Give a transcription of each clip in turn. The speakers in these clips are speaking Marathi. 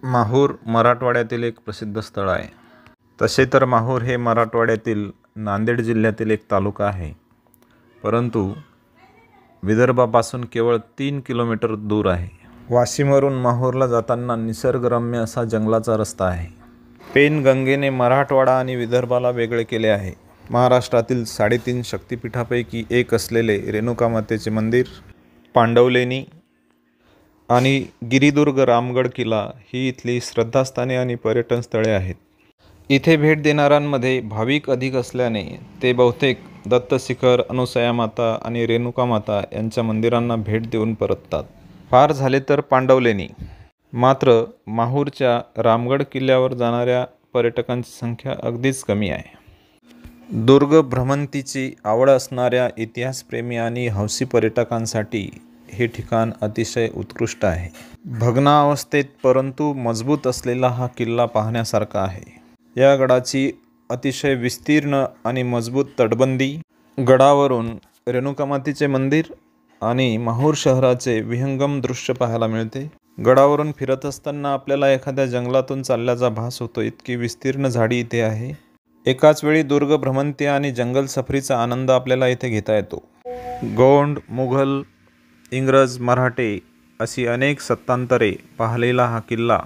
माहूर मराठवाड्यातील एक प्रसिद्ध स्थळ आहे. तसे तर माहूर हे मराठवाड्यातील नांदेड जिल्ह्यातील एक तालुका आहे, परंतु विदर्भापासून केवळ 3 किलोमीटर दूर आहे. वाशिमवरून माहूरला जाताना निसर्गरम्य असा जंगलाचा रस्ता आहे. पेनगंगेने मराठवाडा आणि विदर्भाला वेगळे केले आहे. महाराष्ट्रातील 3.5 शक्तिपीठापैकी एक असलेले रेणुकामातेचे मंदिर, पांडवलेणी आणि गिरिदुर्ग, रामगड किल्ला ही इथली श्रद्धास्थाने आणि पर्यटन स्थळे आहेत. इथे भेट देणाऱ्यांमध्ये भाविक अधिक असल्याने ते बहुतेक दत्तशिखर, अनुसया माता आणि रेणुका माता यांच्या मंदिरांना भेट देऊन परततात. फार झाले तर पांडवलेणी. मात्र माहूरच्या रामगड किल्ल्यावर जाणाऱ्या पर्यटकांची संख्या अगदीच कमी आहे. दुर्ग भ्रमंतीची आवड असणाऱ्या इतिहासप्रेमी आणि हौसी पर्यटकांसाठी हे ठिकाण अतिशय उत्कृष्ट आहे. भग्नावस्थेत परंतु मजबूत असलेला हा किल्ला पाहण्यासारखा आहे. या गडाची अतिशय विस्तीर्ण आणि मजबूत तटबंदी, गडावरून रेणुकामातेचे मंदिर आणि माहूर शहराचे विहंगम दृश्य पाहायला मिळते. गडावरून फिरत असताना आपल्याला एखाद्या जंगलातून चालल्याचा भास होतो, इतकी विस्तीर्ण झाडी इथे आहे. एकाच वेळी दुर्ग भ्रमंती आणि जंगल सफरीचा आनंद आपल्याला इथे घेता येतो. गोंड, मुघल, इंग्रज, मराठे अशी अनेक सत्तांतरे पाहिलेला हा किल्ला,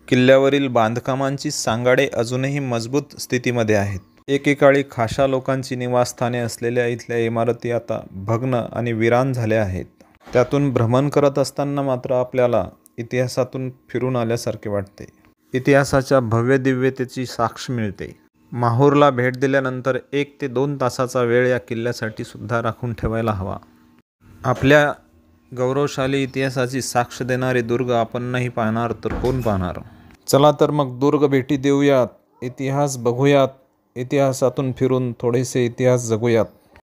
किल्ल्यावरील बांधकामांची सांगाडे अजूनही मजबूत स्थितीमध्ये आहेत. एकेकाळी खाशा लोकांची निवासस्थाने असलेल्या इथल्या इमारती आता भग्न आणि विरान झाल्या आहेत. त्यातून भ्रमण करत असताना मात्र आपल्याला इतिहासातून फिरून आल्यासारखे वाटते. इतिहासाच्या भव्यदिव्यतेची साक्ष मिळते. माहूरला भेट दिल्यानंतर 1 ते 2 तासाचा वेळ या किल्ल्यासाठी सुद्धा राखून ठेवायला हवा. आपल्या गौरवशाली इतिहासाची साक्ष देणारे दुर्ग आपण नाही पाहणार तर कोण पाहणार? चला तर मग दुर्ग भेटी देऊयात, इतिहास बघूयात, इतिहासातून फिरून थोडेसे इतिहास जगूयात.